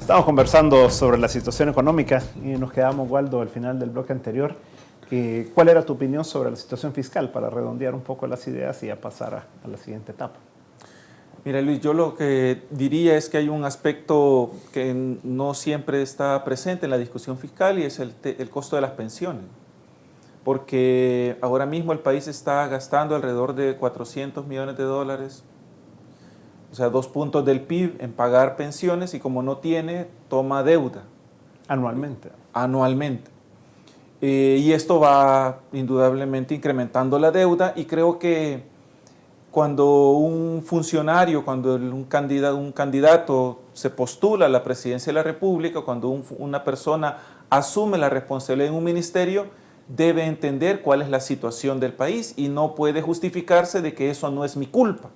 Estamos conversando sobre la situación económica y nos quedamos, Waldo, al final del bloque anterior. ¿Cuál era tu opinión sobre la situación fiscal para redondear un poco las ideas y ya pasar a la siguiente etapa? Mira, Luis, yo lo que diría es que hay un aspecto que no siempre está presente en la discusión fiscal y es el costo de las pensiones. Porque ahora mismo el país está gastando alrededor de 400 millones de dólares, o sea, 2 puntos del PIB en pagar pensiones, y como no tiene, toma deuda. Anualmente. Anualmente. Y esto va indudablemente incrementando la deuda, y creo que cuando un funcionario, cuando un candidato se postula a la presidencia de la República, cuando una persona asume la responsabilidad en un ministerio, debe entender cuál es la situación del país y no puede justificarse de que eso no es mi culpa,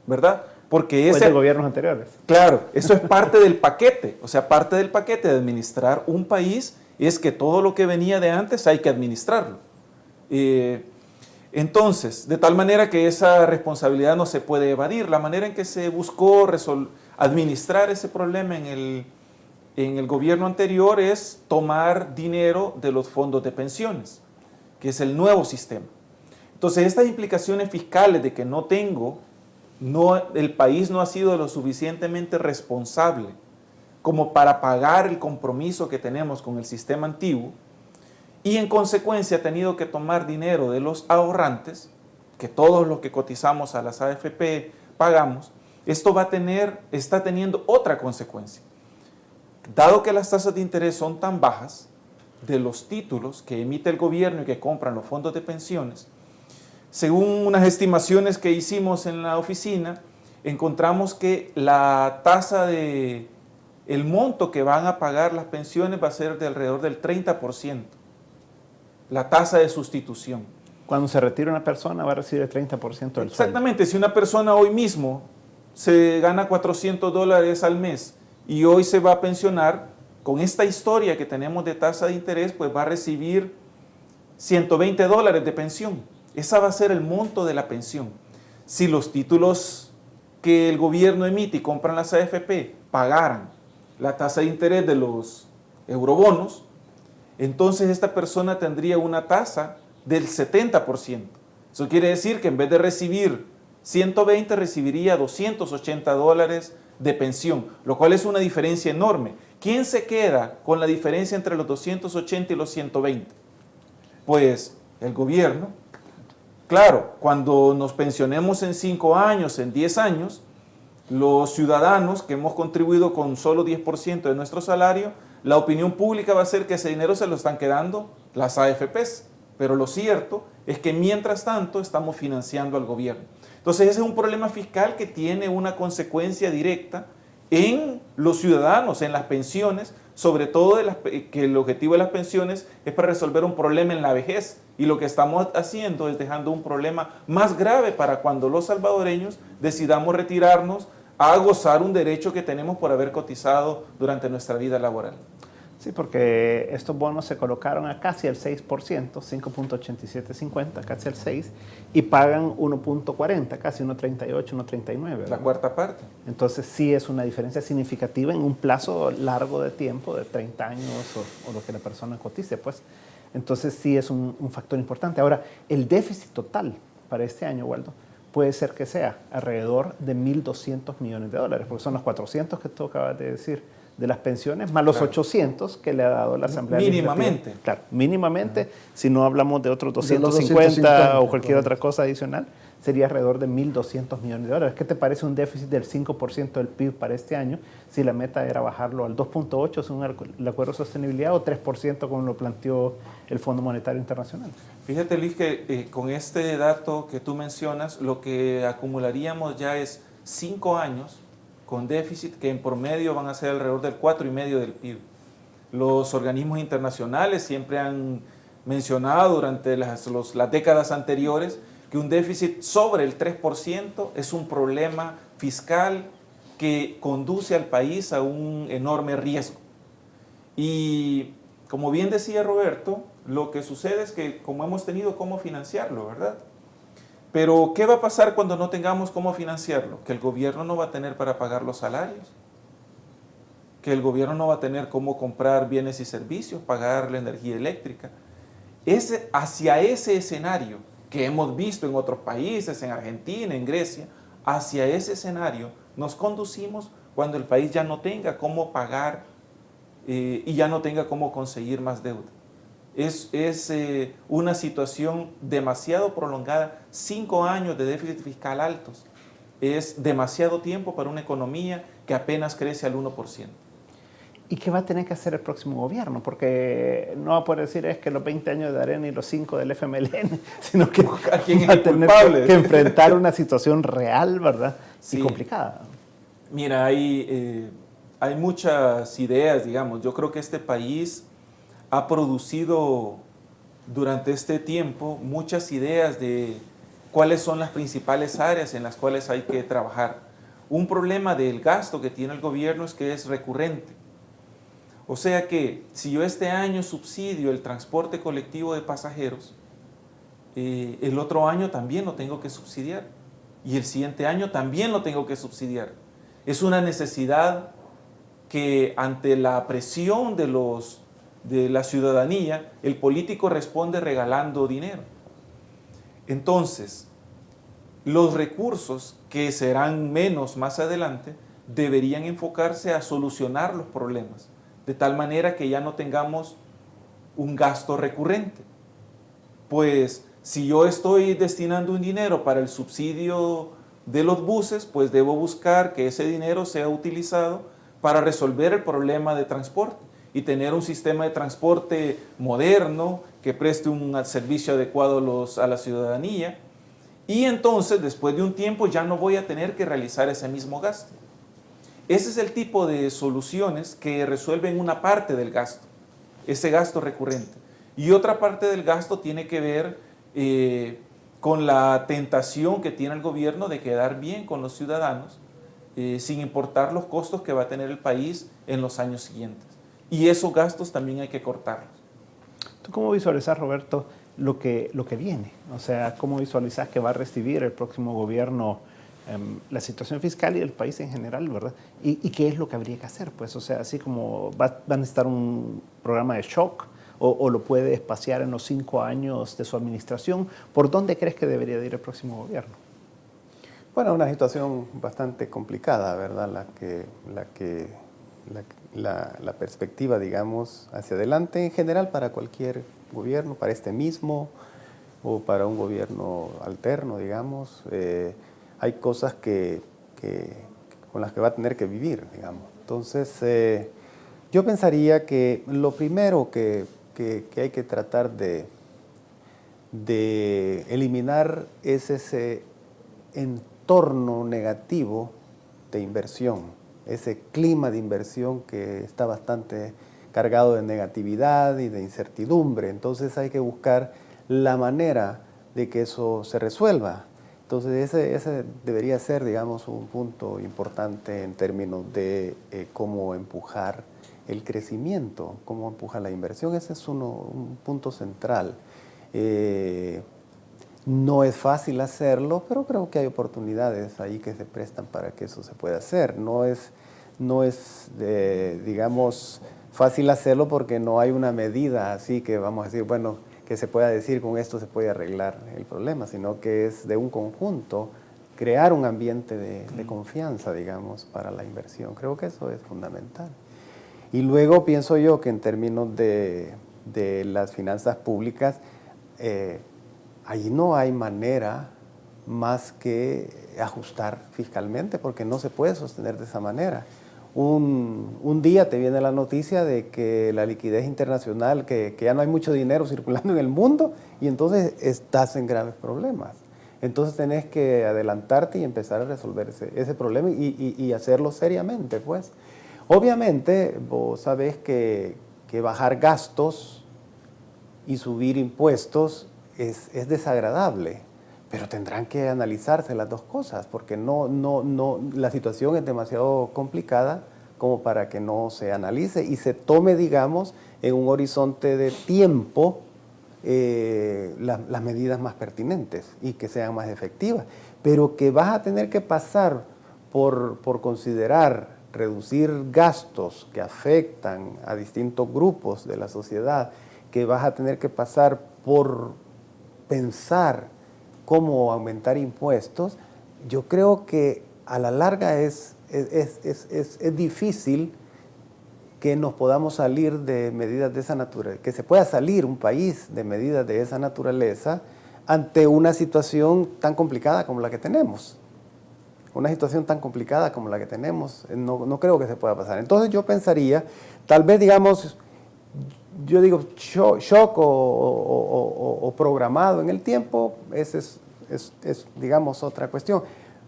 ¿verdad? Porque de gobiernos anteriores. Claro, eso es parte del paquete. O sea, parte del paquete de administrar un país es que todo lo que venía de antes hay que administrarlo. Entonces, de tal manera que esa responsabilidad no se puede evadir. La manera en que se buscó administrar ese problema en el gobierno anterior es tomar dinero de los fondos de pensiones, que es el nuevo sistema. Entonces, estas implicaciones fiscales de que el país no ha sido lo suficientemente responsable como para pagar el compromiso que tenemos con el sistema antiguo, y en consecuencia ha tenido que tomar dinero de los ahorrantes, que todos los que cotizamos a las AFP pagamos. Esto está teniendo otra consecuencia. Dado que las tasas de interés son tan bajas de los títulos que emite el gobierno y que compran los fondos de pensiones, según unas estimaciones que hicimos en la oficina, encontramos que la tasa el monto que van a pagar las pensiones va a ser de alrededor del 30%, la tasa de sustitución. Cuando se retira una persona va a recibir el 30% del sueldo. Exactamente, si una persona hoy mismo se gana $400 al mes y hoy se va a pensionar, con esta historia que tenemos de tasa de interés, pues va a recibir $120 de pensión. Esa va a ser el monto de la pensión. Si los títulos que el gobierno emite y compran las AFP pagaran la tasa de interés de los eurobonos, entonces esta persona tendría una tasa del 70%. Eso quiere decir que en vez de recibir 120, recibiría $280 de pensión, lo cual es una diferencia enorme. ¿Quién se queda con la diferencia entre los 280 y los 120? Pues el gobierno. Claro, cuando nos pensionemos en 5 años, en 10 años, los ciudadanos que hemos contribuido con solo 10% de nuestro salario, la opinión pública va a ser que ese dinero se lo están quedando las AFPs. Pero lo cierto es que mientras tanto estamos financiando al gobierno. Entonces ese es un problema fiscal que tiene una consecuencia directa en los ciudadanos, en las pensiones, sobre todo que el objetivo de las pensiones es para resolver un problema en la vejez, y lo que estamos haciendo es dejando un problema más grave para cuando los salvadoreños decidamos retirarnos a gozar un derecho que tenemos por haber cotizado durante nuestra vida laboral. Sí, porque estos bonos se colocaron a casi el 6%, 5.8750, casi el 6%, y pagan 1.40, casi 1.38, 1.39. La cuarta parte. Entonces sí es una diferencia significativa en un plazo largo de tiempo, de 30 años o lo que la persona cotice, pues. Entonces sí es un factor importante. Ahora, el déficit total para este año, Waldo, puede ser que sea alrededor de $1.200 millones, porque son los 400 que tú acabas de decir de las pensiones, más los 800 que le ha dado la Asamblea mínimamente. Claro, mínimamente, si no hablamos de otros 250 o cualquier otra cosa adicional, sería alrededor de $1.200 millones. ¿Qué te parece un déficit del 5% del PIB para este año si la meta era bajarlo al 2.8% según el Acuerdo de Sostenibilidad o 3% como lo planteó el Fondo Monetario Internacional? Fíjate, Luis, que con este dato que tú mencionas, lo que acumularíamos ya es 5 años con déficit que en promedio van a ser alrededor del 4,5% del PIB. Los organismos internacionales siempre han mencionado durante las décadas anteriores que un déficit sobre el 3% es un problema fiscal que conduce al país a un enorme riesgo. Y como bien decía Roberto, lo que sucede es que como hemos tenido cómo financiarlo, ¿verdad? Pero ¿qué va a pasar cuando no tengamos cómo financiarlo? Que el gobierno no va a tener para pagar los salarios. que el gobierno no va a tener cómo comprar bienes y servicios, pagar la energía eléctrica. Hacia ese escenario que hemos visto en otros países, en Argentina, en Grecia, hacia ese escenario nos conducimos cuando el país ya no tenga cómo pagar y ya no tenga cómo conseguir más deuda. Es una situación demasiado prolongada. 5 años de déficit fiscal altos es demasiado tiempo para una economía que apenas crece al 1%. ¿Y qué va a tener que hacer el próximo gobierno? Porque no va a poder decir es que los 20 años de Arena y los 5 del FMLN, sino que va a tener que enfrentar una situación real, ¿verdad? Sí. Y complicada. Mira, hay muchas ideas, digamos. Yo creo que este país ha producido durante este tiempo muchas ideas de cuáles son las principales áreas en las cuales hay que trabajar. Un problema del gasto que tiene el gobierno es que es recurrente. O sea que si yo este año subsidio el transporte colectivo de pasajeros, el otro año también lo tengo que subsidiar y el siguiente año también lo tengo que subsidiar. Es una necesidad que ante la presión de la ciudadanía, el político responde regalando dinero. Entonces, los recursos que serán menos más adelante deberían enfocarse a solucionar los problemas, de tal manera que ya no tengamos un gasto recurrente. Pues si yo estoy destinando un dinero para el subsidio de los buses, pues debo buscar que ese dinero sea utilizado para resolver el problema de transporte y tener un sistema de transporte moderno que preste un servicio adecuado a la ciudadanía. Y entonces, después de un tiempo, ya no voy a tener que realizar ese mismo gasto. Ese es el tipo de soluciones que resuelven una parte del gasto, ese gasto recurrente. Y otra parte del gasto tiene que ver con la tentación que tiene el gobierno de quedar bien con los ciudadanos, sin importar los costos que va a tener el país en los años siguientes. Y esos gastos también hay que cortarlos. ¿Tú cómo visualizas, Roberto, lo que viene? O sea, ¿cómo visualizas que va a recibir el próximo gobierno la situación fiscal y el país en general, ¿verdad? ¿Y qué es lo que habría que hacer? Pues, o sea, así como va a necesitar un programa de shock o lo puede espaciar en los 5 años de su administración, ¿por dónde crees que debería ir el próximo gobierno? Bueno, una situación bastante complicada, ¿verdad? La perspectiva, digamos, hacia adelante en general para cualquier gobierno, para este mismo o para un gobierno alterno, digamos. Hay cosas con las que va a tener que vivir, digamos. Entonces, yo pensaría que lo primero que hay que tratar de eliminar es ese entorno negativo de inversión, ese clima de inversión que está bastante cargado de negatividad y de incertidumbre. Entonces hay que buscar la manera de que eso se resuelva. Entonces ese debería ser, digamos, un punto importante en términos de cómo empujar el crecimiento, cómo empujar la inversión. Ese es un punto central. No es fácil hacerlo, pero creo que hay oportunidades ahí que se prestan para que eso se pueda hacer. No es digamos, fácil hacerlo porque no hay una medida así que vamos a decir, bueno, que se pueda decir con esto se puede arreglar el problema, sino que es de un conjunto crear un ambiente de confianza, digamos, para la inversión. Creo que eso es fundamental. Y luego pienso yo que en términos de las finanzas públicas, allí no hay manera más que ajustar fiscalmente, porque no se puede sostener de esa manera. Un día te viene la noticia de que la liquidez internacional, que ya no hay mucho dinero circulando en el mundo, y entonces estás en graves problemas. Entonces tenés que adelantarte y empezar a resolver ese problema y hacerlo seriamente, pues. Obviamente, vos sabés que bajar gastos y subir impuestos es desagradable, pero tendrán que analizarse las dos cosas, porque la situación es demasiado complicada como para que no se analice y se tome, digamos, en un horizonte de tiempo las medidas más pertinentes y que sean más efectivas, pero que vas a tener que pasar por considerar reducir gastos que afectan a distintos grupos de la sociedad, que vas a tener que pasar por pensar cómo aumentar impuestos, yo creo que a la larga es difícil que nos podamos salir de medidas de esa naturaleza, que se pueda salir un país de medidas de esa naturaleza ante una situación tan complicada como la que tenemos. Una situación tan complicada como la que tenemos, no creo que se pueda pasar. Entonces yo pensaría, tal vez digamos, yo digo shock o programado en el tiempo, ese es digamos otra cuestión.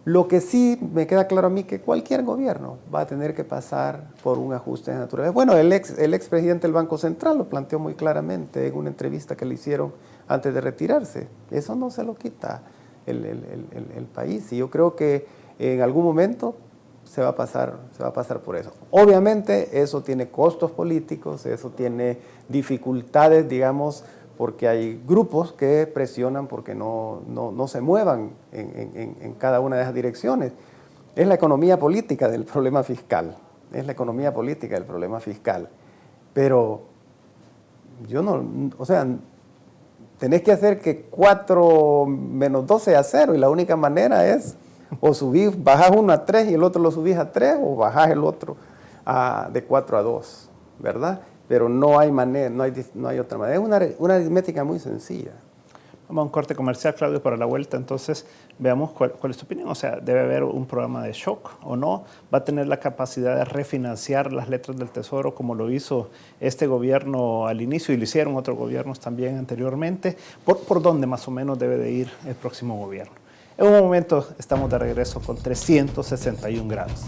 Lo que sí me queda claro a mí que cualquier gobierno va a tener que pasar por un ajuste de naturaleza. Bueno, el expresidente del Banco Central lo planteó muy claramente en una entrevista que le hicieron antes de retirarse. Eso no se lo quita el país, y yo creo que en algún momento se va a pasar por eso. Obviamente eso tiene costos políticos, eso tiene dificultades, digamos, porque hay grupos que presionan porque no se muevan en cada una de esas direcciones. Es la economía política del problema fiscal, Pero yo o sea, tenés que hacer que 4 menos 2 sea 0, y la única manera es o bajás uno a 3 y el otro lo subís a 3, o bajás el otro de 4 a 2, ¿verdad? Pero no hay manera, no hay otra manera. Es una aritmética muy sencilla. Vamos a un corte comercial, Claudio, para la vuelta. Entonces, veamos cuál es tu opinión. O sea, ¿debe haber un programa de shock o no? ¿Va a tener la capacidad de refinanciar las letras del Tesoro como lo hizo este gobierno al inicio y lo hicieron otros gobiernos también anteriormente? ¿Por dónde más o menos debe de ir el próximo gobierno? En un momento estamos de regreso con 361 grados.